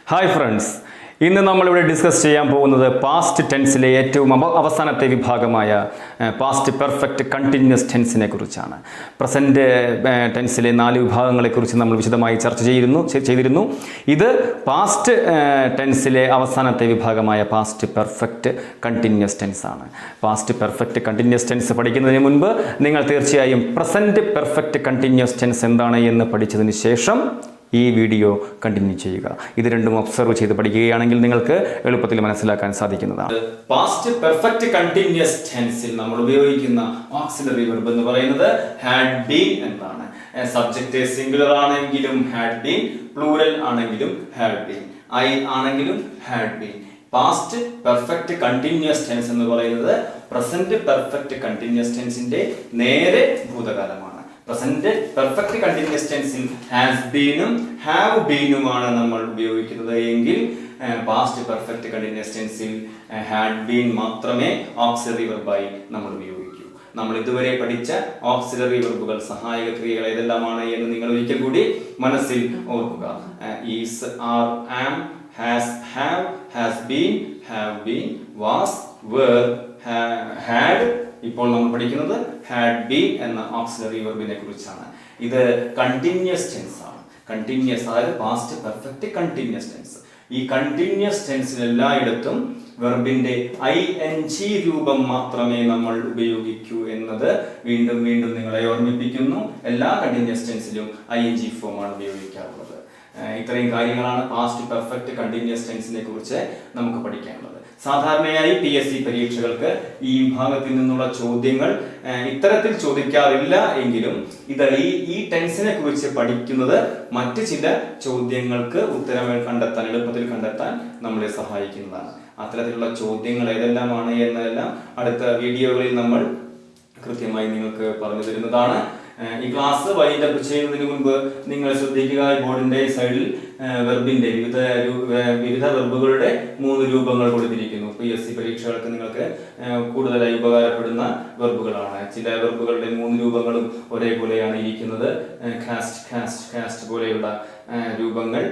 Hi friends, ഇന്ന് നമ്മളിവിടെ discuss ചെയ്യാൻ പോകുന്നത് പാസ്റ്റ് ടെൻസിലെ ഏറ്റവും അവസാനത്തെ വിഭാഗമായ പാസ്റ്റ് പെർഫെക്റ്റ് കണ്ടിന്യൂസ് ടെൻസിനെ കുറിച്ചാണ്. പ്രസൻറ്റ് ടെൻസിലെ 4 വിഭാഗങ്ങളെക്കുറിച്ച് നമ്മൾ വിശദമായി ചർച്ച ചെയ്തിരുന്നു. ഇത് പാസ്റ്റ് ടെൻസിലെ അവസാനത്തെ വിഭാഗമായ പാസ്റ്റ് പെർഫെക്റ്റ് കണ്ടിന്യൂസ് ടെൻസ് ആണ്. പാസ്റ്റ് പെർഫെക്റ്റ് കണ്ടിന്യൂസ് ടെൻസ് പഠിക്കുന്നതിന് മുൻപ് നിങ്ങൾ തീർച്ചയായും പ്രസൻറ്റ് പെർഫെക്റ്റ് കണ്ടിന്യൂസ് ടെൻസ് എന്താണ് എന്ന് പഠിച്ചതിന് ശേഷം ഈ വീഡിയോ കണ്ടിന്യൂ ചെയ്യുക. ഇത് രണ്ടും ഒബ്സർവ് ചെയ്ത് പഠിക്കുകയാണെങ്കിൽ നിങ്ങൾക്ക് എളുപ്പത്തിൽ മനസ്സിലാക്കാൻ സാധിക്കുന്നതാണ്. പാസ്റ്റ് പെർഫെക്റ്റ് കണ്ടിന്യൂസ് ടെൻസിൽ നമ്മൾ ഉപയോഗിക്കുന്ന ഓക്സിലറി വെർബ് എന്ന് പറയുന്നത് ഹാഡ് ബീൻ എന്നാണ്. സബ്ജക്റ്റ് സിംഗുലർ ആണെങ്കിലും ഹാഡ് ബീൻ, പ്ലൂറൽ ആണെങ്കിലും ഹാഡ് ബീൻ, ഐ ആണെങ്കിലും had been. Past perfect continuous tense എന്ന് പറയുന്നത് പ്രസന്റ് പെർഫെക്റ്റ് കണ്ടിന്യൂസ് ടെൻസിന്റെ നേരെ ഭൂതകാലമാണ്. പ്രസന്റ് പെർഫെക്റ്റ് കണ്ടിന്യൂസ് ടെൻസിൽ ഹാസ് ബീനും ഹാവ് ബീനുമാണ് നമ്മൾ ഉപയോഗിക്കുന്നത് എങ്കിൽ പാസ്റ്റ് പെർഫെക്റ്റ് കണ്ടിന്യൂസ് ടെൻസിൽ ഹാഡ് ബീൻ മാത്രമേ ഓക്സിലറി വെർബായി നമ്മൾ ഉപയോഗിക്കൂ. നമ്മൾ ഇതുവരെ പഠിച്ച ഓക്സിലറി വെർബുകൾ, സഹായക ക്രിയകൾ ഏതെല്ലാമാണ് എന്ന് നിങ്ങൾ ഒരിക്കൽ കൂടി മനസ്സിൽ ഓർക്കുക. Is, are, am, has, have, has been, have been, was, were, had. ഇപ്പോൾ നമ്മൾ പഠിക്കുന്നത് ഹാഡ് ബീൻ എന്ന ഓക്സിലറി വെർബിനെ കുറിച്ചാണ്. ഇത് കണ്ടിന്യൂസ് ടെൻസ് ആണ്. കണ്ടിന്യൂസ്, അതായത് പാസ്റ്റ് പെർഫെക്റ്റ് കണ്ടിന്യൂസ് ടെൻസ്. ഈ കണ്ടിന്യൂസ് ടെൻസിൽ എല്ലായിടത്തും വെർബിന്റെ ING രൂപം മാത്രമേ നമ്മൾ ഉപയോഗിക്കൂ എന്നത് വീണ്ടും വീണ്ടും നിങ്ങളെ ഓർമ്മിപ്പിക്കുന്നു. എല്ലാ കണ്ടിന്യൂസ് ടെൻസിലും ING ഫോമാണ് ഉപയോഗിക്കാറുള്ളത്. ഇത്രയും കാര്യങ്ങളാണ് പാസ്റ്റ് പെർഫെക്റ്റ് കണ്ടിന്യൂസ് ടെൻസിനെ കുറിച്ച് നമുക്ക് പഠിക്കാനുള്ളത്. സാധാരണയായി PSC പരീക്ഷകൾക്ക് ഈ വിഭാഗത്തിൽ നിന്നുള്ള ചോദ്യങ്ങൾ ഇത്തരത്തിൽ ചോദിക്കാറില്ല എങ്കിലും ഈ ടെൻസിനെ കുറിച്ച് പഠിക്കുന്നത് മറ്റ് ചില ചോദ്യങ്ങൾക്ക് ഉത്തരങ്ങൾ എളുപ്പത്തിൽ കണ്ടെത്താൻ നമ്മളെ സഹായിക്കുന്നതാണ്. അത്തരത്തിലുള്ള ചോദ്യങ്ങൾ ഏതെല്ലാമാണ് എന്നതെല്ലാം അടുത്ത വീഡിയോകളിൽ നമ്മൾ കൃത്യമായി നിങ്ങൾക്ക് പറഞ്ഞു തരുന്നതാണ്. ഈ ക്ലാസ് വൈൻഡ് അപ്പ് ചെയ്യുന്നതിന് മുൻപ് നിങ്ങൾ ശ്രദ്ധിക്കുക, ബോർഡിന്റെ സൈഡിൽ വെർബിന്റെ വിവിധ വെർബുകളുടെ 3 രൂപങ്ങൾ കൊടുത്തിരിക്കുന്നു. PSC പരീക്ഷകൾക്ക് നിങ്ങൾക്ക് കൂടുതലായി ഉപകാരപ്പെടുന്ന വെർബുകളാണ്. ചില വെർബുകളുടെ 3 രൂപങ്ങളും ഒരേപോലെയാണ് ഇരിക്കുന്നത്. കാസ്റ്റ് പോലെയുള്ള രൂപങ്ങൾ,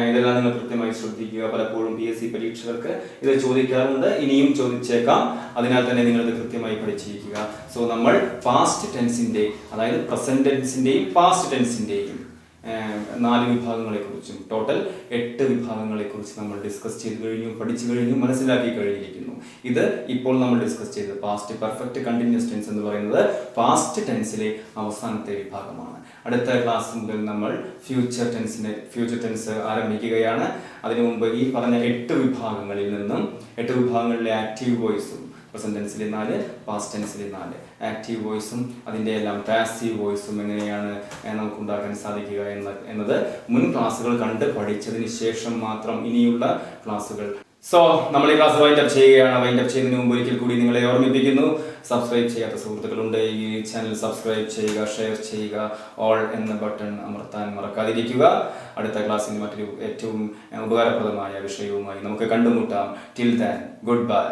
ഇതെല്ലാം നിങ്ങൾ കൃത്യമായി ശ്രദ്ധിക്കുക. പലപ്പോഴും PSC പരീക്ഷകർക്ക് ഇത് ചോദിക്കാറുണ്ട്, ഇനിയും ചോദിച്ചേക്കാം. അതിനാൽ തന്നെ നിങ്ങളിത് കൃത്യമായി പഠിച്ചിരിക്കുക. സോ നമ്മൾ പാസ്റ്റ് ടെൻസിന്റെ, അതായത് പ്രസന്റ് ടെൻസിന്റെയും പാസ്റ്റ് ടെൻസിന്റെയും 4 വിഭാഗങ്ങളെക്കുറിച്ചും ടോട്ടൽ 8 വിഭാഗങ്ങളെക്കുറിച്ച് നമ്മൾ ഡിസ്കസ് ചെയ്ത് കഴിഞ്ഞു, പഠിച്ചു കഴിഞ്ഞു, മനസ്സിലാക്കി കഴിഞ്ഞിരിക്കുന്നു. ഇത് ഇപ്പോൾ നമ്മൾ ഡിസ്കസ് ചെയ്തത് പാസ്റ്റ് പെർഫെക്റ്റ് കണ്ടിന്യൂസ് ടെൻസ് എന്ന് പറയുന്നത് പാസ്റ്റ് ടെൻസിലെ അവസാനത്തെ വിഭാഗമാണ്. അടുത്ത ക്ലാസ് മുതൽ നമ്മൾ ഫ്യൂച്ചർ ടെൻസ് ആരംഭിക്കുകയാണ്. അതിനു മുമ്പ് ഈ പറഞ്ഞ 8 വിഭാഗങ്ങളിൽ നിന്നും 8 വിഭാഗങ്ങളിലെ ആക്റ്റീവ് വോയിസും, പ്രസന്റ് ടെൻസിലെ 4, പാസ്റ്റ് ടെൻസിലെ 4 ആക്റ്റീവ് വോയിസും അതിൻ്റെ എല്ലാം പാസീവ് വോയിസും എങ്ങനെയാണ് നമുക്ക് ഉണ്ടാക്കാൻ സാധിക്കുക എന്നത് മുൻ ക്ലാസ്സുകൾ കണ്ട് പഠിച്ചതിന് ശേഷം മാത്രം ഇനിയുള്ള ക്ലാസ്സുകൾ. സോ നമ്മൾ ഈ ക്ലാസ് വൈൻഡ് അപ്പ് ചെയ്യുകയാണ്. വൈൻഡ് അപ്പ് ചെയ്യുന്നതിന് മുമ്പ് ഒരിക്കൽ കൂടി നിങ്ങളെ ഓർമ്മിപ്പിക്കുന്നു, സബ്സ്ക്രൈബ് ചെയ്യാത്ത സുഹൃത്തുക്കളുണ്ട് ഈ ചാനൽ സബ്സ്ക്രൈബ് ചെയ്യുക, ഷെയർ ചെയ്യുക, ഓൾ എന്ന ബട്ടൺ അമർത്താൻ മറക്കാതിരിക്കുക. അടുത്ത ക്ലാസ്സിൽ മറ്റൊരു ഏറ്റവും ഉപകാരപ്രദമായ വിഷയവുമായി നമുക്ക് കണ്ടുമുട്ടാം. Till then, good bye.